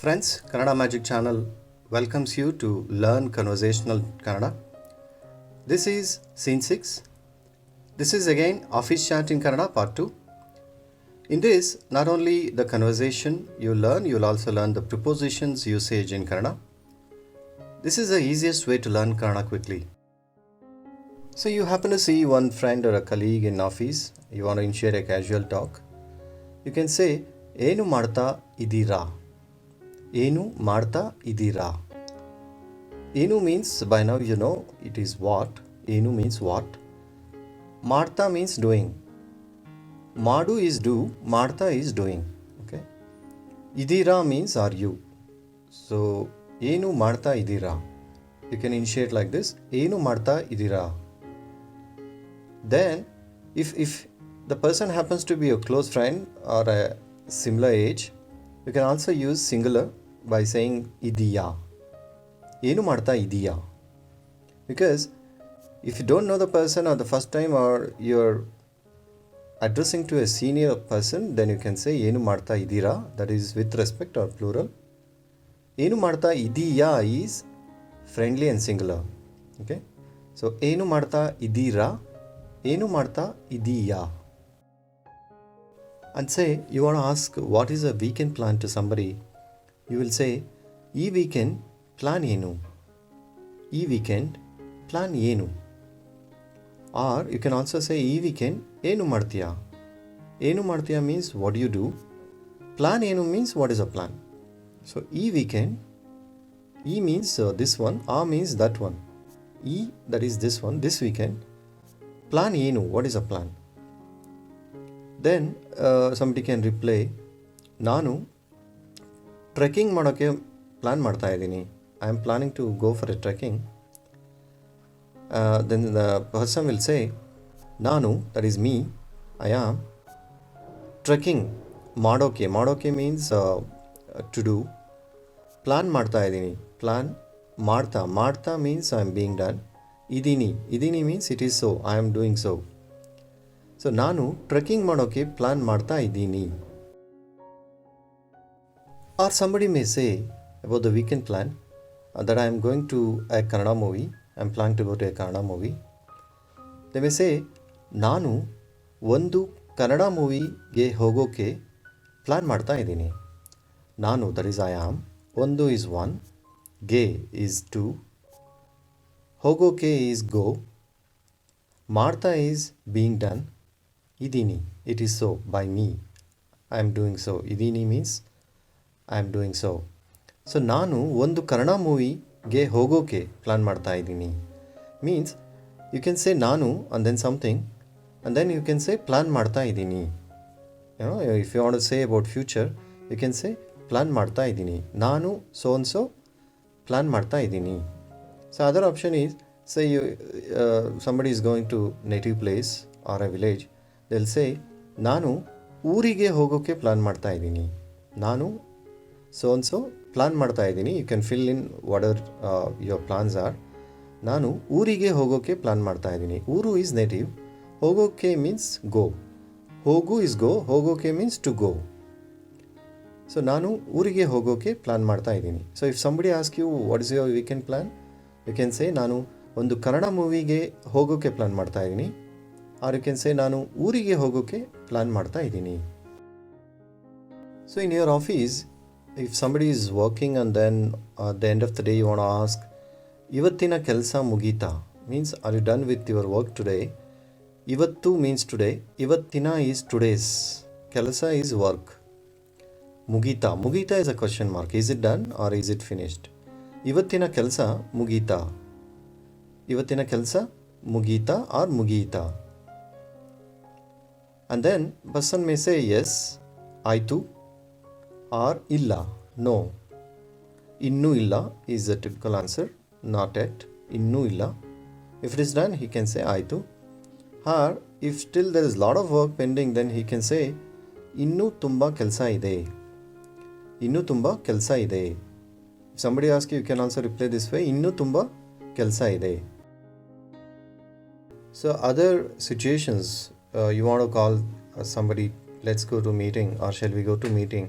Friends, Kannada Magic Channel welcomes you to learn conversational Kannada. This is scene 6. This is again Office Chat in Kannada part 2. In this, not only the conversation you learn, you'll also learn the prepositions usage in Kannada. This is the easiest way to learn Kannada quickly. So you happen to see one friend or a colleague in office, you want to initiate a casual talk. You can say, ಏನು ಮಾಡ್ತಾ ಇದ್ದೀರಾ? ಏನು ಮಾಡ್ತಾ ಇದ್ದೀರಾ? ಏನು means by now you know it is what. ಏನು means what. ಮಾಡ್ತಾ means doing. ಮಾಡು is do, ಮಾಡ್ತಾ is doing. Okay. ಇದ್ದೀರಾ means are you. So ಏನು ಮಾಡ್ತಾ ಇದ್ದೀರಾ? You can initiate like this. ಏನು ಮಾಡ್ತಾ ಇದ್ದೀರಾ? Then if the person happens to be a close friend or a similar age, you can also use singular by saying idiya. ಏನು ಮಾಡ್ತಾ ಇದೀಯಾ? Because if you don't know the person or the first time or you're addressing to a senior person, then you can say ಏನು ಮಾಡ್ತಾ ಇದೀರಾ, that is with respect or plural. ಏನು ಮಾಡ್ತಾ ಇದೀಯಾ is friendly and singular. Okay? So ಏನು ಮಾಡ್ತಾ ಇದೀರಾ, ಏನು ಮಾಡ್ತಾ ಇದೀಯಾ. And say you want to ask what is a weekend plan to somebody, you will say ಈ weekend plan ಏನು, ಈ weekend plan ಏನು. Or you can also say ಈ weekend ಏನು ಮಾಡ್ತೀಯಾ. ಏನು ಮಾಡ್ತೀಯಾ means what do you do. Plan ಏನು means what is a plan. So ಈ weekend, ಈ means this one, ಆ means that one. ಈ that is this one, this weekend. Plan ಏನು, what is a plan. Then somebody can reply, ನಾನು trekking ಮಾಡೋಕ್ಕೆ plan ಮಾಡ್ತಾ ಇದ್ದೀನಿ. I am planning to go for a trekking. Then the person will say, ನಾನು that is me, I am trekking ಮಾಡೋಕ್ಕೆ means to do. Plan ಮಾಡ್ತಾ ಇದ್ದೀನಿ, plan ಮಾಡ್ತಾ means I am being done. ಇದೀನಿ means it is so, I am doing so. So ನಾನು trekking ಮಾಡೋಕ್ಕೆ plan ಮಾಡ್ತಾ ಇದ್ದೀನಿ. Or somebody may say about the weekend plan that I am going to a Kannada movie. I am planning to go to a Kannada movie. They may say, ನಾನು ಒಂದು ಕನ್ನಡ ಮೂವಿಗೆ ಹೋಗೋಕ್ಕೆ plan ಮಾಡ್ತಾ ಇದ್ದೀನಿ. ನಾನು that is I am, ಒಂದು is one, ಗೆ is two, ಹೋಗೋಕ್ಕೆ is go, ಮಾಡ್ತಾ is being done, ಇದೀನಿ it is so by me, I am doing so. ಇದೀನಿ means I am doing so. So ನಾನು ಒಂದು ಕನ್ನಡ ಮೂವಿಗೆ ಹೋಗೋಕ್ಕೆ ಪ್ಲ್ಯಾನ್ ಮಾಡ್ತಾ ಇದ್ದೀನಿ ಮೀನ್ಸ್ ಯು ಕ್ಯಾನ್ ಸೇ ನಾನು and then something and then you can say plan ಮಾಡ್ತಾ ಇದ್ದೀನಿ. If you want to say about future, you can say plan ಮಾಡ್ತಾ ಇದ್ದೀನಿ, ನಾನು so and so ಪ್ಲ್ಯಾನ್ ಮಾಡ್ತಾ ಇದ್ದೀನಿ. So other option is, say somebody is going to native place or a village, they'll say ನಾನು ಊರಿಗೆ ಹೋಗೋಕ್ಕೆ plan ಮಾಡ್ತಾ ಇದ್ದೀನಿ. ನಾನು so and so ಪ್ಲ್ಯಾನ್ ಮಾಡ್ತಾ ಇದ್ದೀನಿ. You can fill in what are your plans are. ನಾನು ಊರಿಗೆ ಹೋಗೋಕ್ಕೆ ಪ್ಲ್ಯಾನ್ ಮಾಡ್ತಾ ಇದ್ದೀನಿ. ಊರು ಈಸ್ ನೇಟಿವ್, ಹೋಗೋಕ್ಕೆ ಮೀನ್ಸ್ ಗೋ, ಹೋಗು ಇಸ್ ಗೋ, ಹೋಗೋಕ್ಕೆ ಮೀನ್ಸ್ ಟು ಗೋ. ಸೊ ನಾನು ಊರಿಗೆ ಹೋಗೋಕ್ಕೆ ಪ್ಲ್ಯಾನ್ ಮಾಡ್ತಾ ಇದ್ದೀನಿ. So if somebody ask you what is your weekend plan, you can say ನಾನು ಒಂದು ಕನ್ನಡ ಮೂವಿಗೆ ಹೋಗೋಕ್ಕೆ ಪ್ಲ್ಯಾನ್ ಮಾಡ್ತಾ ಇದ್ದೀನಿ. ಆರ್ ಯು ಕ್ಯಾನ್ ಸೇ ನಾನು ಊರಿಗೆ ಹೋಗೋಕ್ಕೆ ಪ್ಲ್ಯಾನ್ ಮಾಡ್ತಾ ಇದ್ದೀನಿ. So in your office, if somebody is working and then at the end of the day you want to ask, ಇವತ್ತಿನ ಕೆಲಸ ಮುಗೀತಾ means are you done with your work today. ಇವತ್ತು means today, ಇವತ್ತಿನ is today's, ಕೆಲಸ is work. ಮುಗೀತಾ is a question mark. Is it done or is it finished. ಇವತ್ತಿನ ಕೆಲಸ ಮುಗೀತಾ, ಇವತ್ತಿನ ಕೆಲಸ ಮುಗೀತಾ or ಮುಗೀತಾ. And then person may say yes, ಆಯಿತು, or ಇಲ್ಲ, no. ಇನ್ನೂ ಇಲ್ಲ is the typical answer, not yet, ಇನ್ನೂ ಇಲ್ಲ. If it is done, he can say ಆಯಿತು. Or if still there is lot of work pending, then he can say ಇನ್ನೂ ತುಂಬ ಕೆಲಸ ಇದೆ, ಇನ್ನೂ ತುಂಬ ಕೆಲಸ ಇದೆ. If somebody asks you, you can also reply this way, ಇನ್ನೂ ತುಂಬ ಕೆಲಸ ಇದೆ. So other situations, you want to call somebody, let's go to meeting or shall we go to meeting.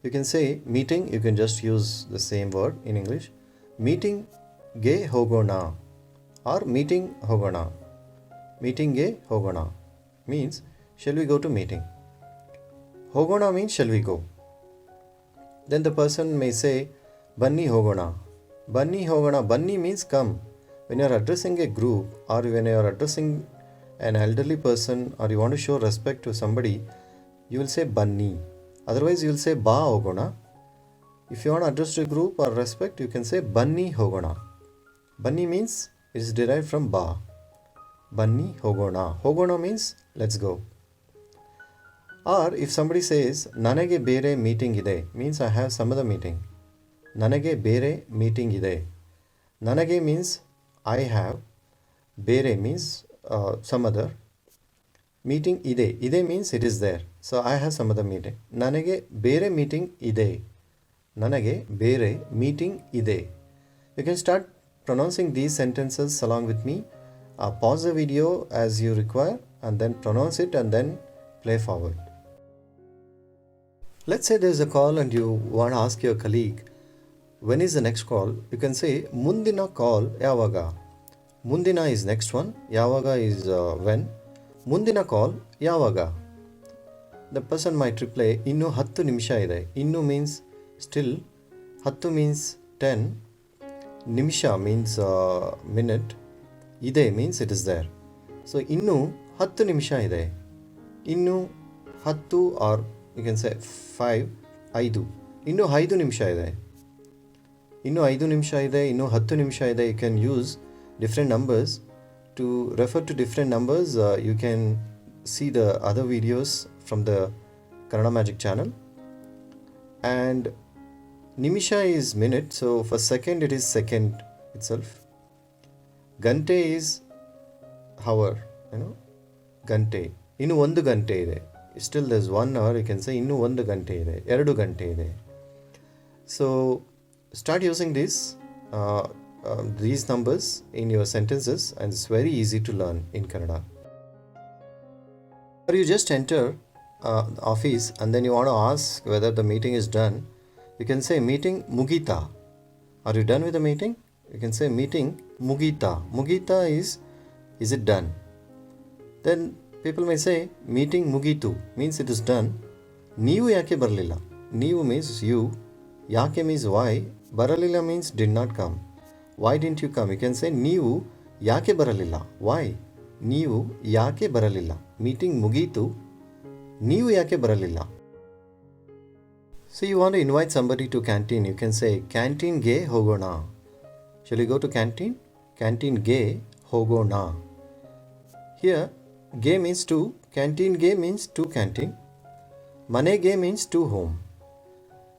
You can say meeting, you can just use the same word in English. Meeting ge hogona or meeting hogona. Meeting ge hogona means shall we go to meeting. Hogona means shall we go. Then the person may say Banni hogona. Banni hogona. Banni means come. When you are addressing a group or when you are addressing an elderly person or you want to show respect to somebody, you will say Banni. Otherwise, you will say Ba hogona. If you want to address a group or respect, you can say Banni hogona. Banni means it is derived from Ba. Banni hogona. Hogona means let's go. Or if somebody says Nanage bere meeting ide, means I have some other meeting. Nanage bere meeting ide. Nanage means I have. Bere means some other. Meeting ide. Ide means it is there. So I have some other meeting. Nanage bere meeting ide. Nanage bere meeting ide. You can start pronouncing these sentences along with me. Pause the video as you require and then pronounce it and then play forward. Let's say there is a call and you want to ask your colleague, when is the next call? You can say Mundina call yavaga. Mundina is next one. Yavaga is when. Mundina call yavaga. The person might reply, Innu 10 ನಿಮಿಷ ಇದೆ. Innu means still. 10 means 10. Nimisha means minute. Ide means it is there. So innu 10 ನಿಮಿಷ ಇದೆ. Innu 10 or you can say 5. 5. Innu 5 ನಿಮಿಷ ಇದೆ. Innu 5 ನಿಮಿಷ ಇದೆ. Innu 10 ನಿಮಿಷ ಇದೆ. You can use different numbers. To refer to different numbers, you can see the other videos from the Kannada Magic channel. And Nimisha is minute, so for second it is second itself. Gante is hour, Gante. Innu 1 gante ide. Still there's 1 hour, you can say Innu 1 gante ide. 2 gante ide. So start using these numbers in your sentences and it's very easy to learn in Kannada. Or you just enter the office and then you want to ask whether the meeting is done. You can say meeting mugita. Are you done with the meeting? You can say meeting mugita. Mugita is it done? Then people may say meeting mugitu means it is done. Neevu yake baralilla. Neevu means you. Yake means why. Baralilla means did not come. Why didn't you come? You can say Neevu yake baralilla. Why? Neevu yake baralilla. Meeting mugitu. Neevu yake baralilla. So you want to invite somebody to canteen. You can say canteen ge hogona. Shall we go to canteen? Canteen ge hogona. Here ge means to. Canteen ge means to canteen. Mane ge means to home.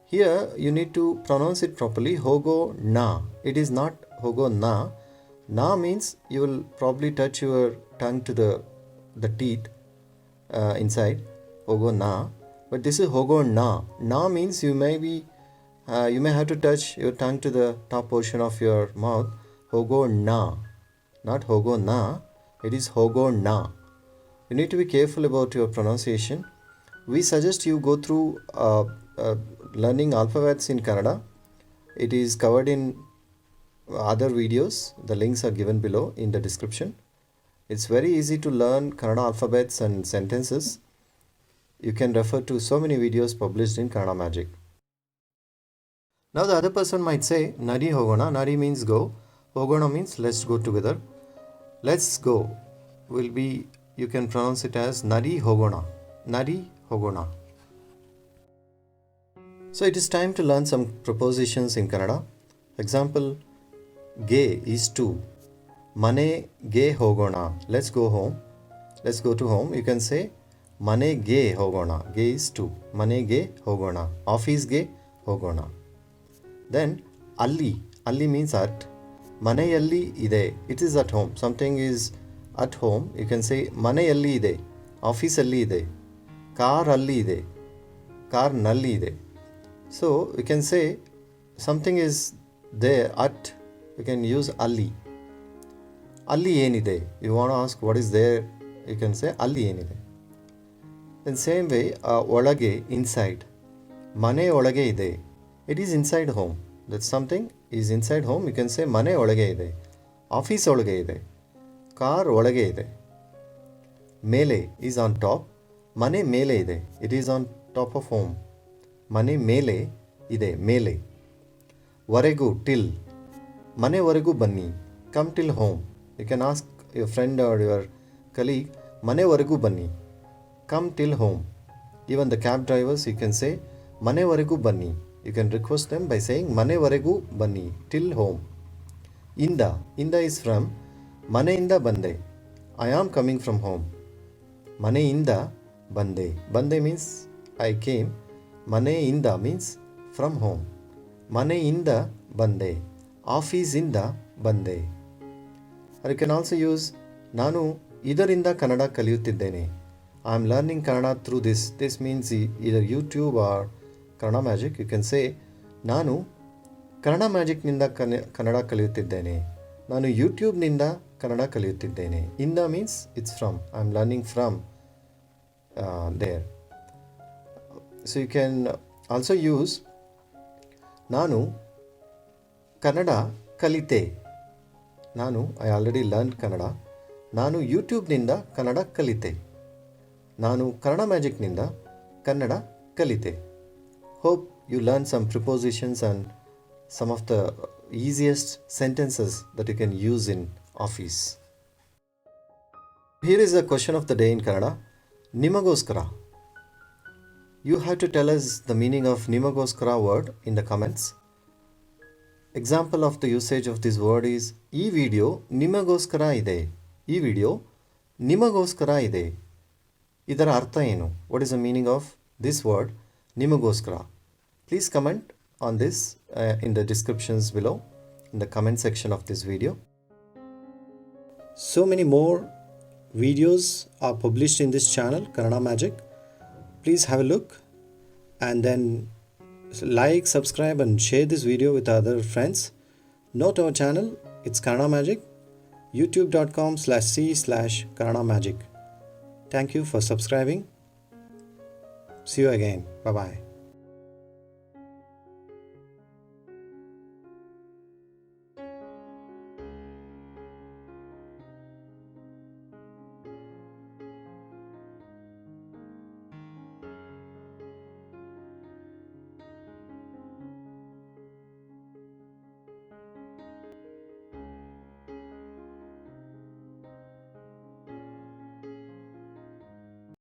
Here you need to pronounce it properly. Hogo na. It is not hogo na. Na means you will probably touch your tongue to the teeth inside. Hogo na. But this is hogo na. Na means you may have to touch your tongue to the top portion of your mouth. Hogo na. Not hogo na. It is hogo na. You need to be careful about your pronunciation. We suggest you go through learning alphabets in Kannada. It is covered in other videos. The links are given below in the description. It's very easy to learn Kannada alphabets and sentences. You can refer to so many videos published in Kannada Magic. Now the other person might say Nadi hogona. Nadi means go. Hogona means let's go together. Let's go you can pronounce it as Nadi hogona. Nadi hogona. So it is time to learn some prepositions in Kannada. Example, ge is to. Mane ge hogona. Let's go home. Let's go to home. You can say Mane ge hogona. Ge is to. Mane ge hogona. Office ge hogona. Then alli. Alli means at. Maneyalli ide. It is at home. Something is at home. You can say Maneyalli ide. Office alli ide. Car alli ide. Car nalli ide. So you can say something is there at. You can use alli. Alli enide. You want to ask what is there. You can say alli enide. In same way, olage inside. ಮನೆ ಒಳಗೆ ಇದೆ. It is inside home. That's something is inside home. You can say ಮನೆ ಒಳಗೆ ಇದೆ. Office ಒಳಗೆ ಇದೆ. Car ಒಳಗೆ ಇದೆ. ಮೇಲೆ is on top. ಮನೆ ಮೇಲೆ ಇದೆ. It is on top of home. ಮನೆ ಮೇಲೆ ಇದೆ, ಮೇಲೆ. ವರೆಗೂ, till. ಮನೆವರೆಗೂ ಬನ್ನಿ. Come till home. You can ask your friend or your colleague, ಮನೆವರೆಗೂ ಬನ್ನಿ. Come till home. Even the cab drivers, you can say, ಮನೆವರೆಗೂ ಬನ್ನಿ. You can request them by saying, ಮನೆವರೆಗೂ ಬನ್ನಿ, till home. ಇಂದ is from, ಮನೆಯಿಂದ ಬಂದೆ. I am coming from home. ಮನೆಯಿಂದ ಬಂದೆ. ಬಂದೆ means I came. ಮನೆಯಿಂದ means from home. ಮನೆಯಿಂದ ಬಂದೆ. ಆಫೀಸಿಂದ ಬಂದೆ. Or you can also use, ನಾನು ಇದರಿಂದ Kannada ಕಲಿಯುತ್ತಿದ್ದೇನೆ. I am learning Kannada through this. This means either YouTube or Kannada Magic. You can say, ನಾನು ಕನ್ನಡ ಮ್ಯಾಜಿಕ್ನಿಂದ ಕನ್ನಡ ಕಲಿಯುತ್ತಿದ್ದೇನೆ. ನಾನು ಯೂಟ್ಯೂಬ್ನಿಂದ ಕನ್ನಡ ಕಲಿಯುತ್ತಿದ್ದೇನೆ. ಇಂದ means it's from. I am learning from there. So you can also use, ನಾನು ಕನ್ನಡ ಕಲಿತೆ. I already learned Kannada. ನಾನು ಯೂಟ್ಯೂಬ್ನಿಂದ ಕನ್ನಡ ಕಲಿತೆ. ನಾನು ಕನ್ನಡ ಮ್ಯಾಜಿಕ್ನಿಂದ ಕನ್ನಡ ಕಲಿತೆ. Hope you learn some prepositions and some of the easiest sentences that you can use in office. Here is a question of the day in Kannada. ನಿಮಗೋಸ್ಕರ. You have to tell us the meaning of ನಿಮಗೋಸ್ಕರ word in the comments. Example of the usage of this word is, ಈ video ನಿಮಗೋಸ್ಕರ ಇದೆ. ಈ video ನಿಮಗೋಸ್ಕರ ಇದೆ. ಇದರ ಅರ್ಥ ಏನು? What is the meaning of this word ನಿಮಗೋಸ್ಕರ? Please comment on this in the descriptions below, in the comment section of this video. So many more videos are published in this channel, Kannada Magic. Please have a look and then like, subscribe and share this video with other friends. Note our channel, it's Kannada Magic, youtube.com/c/Kannada Magic. Thank you for subscribing. See you again. Bye-bye.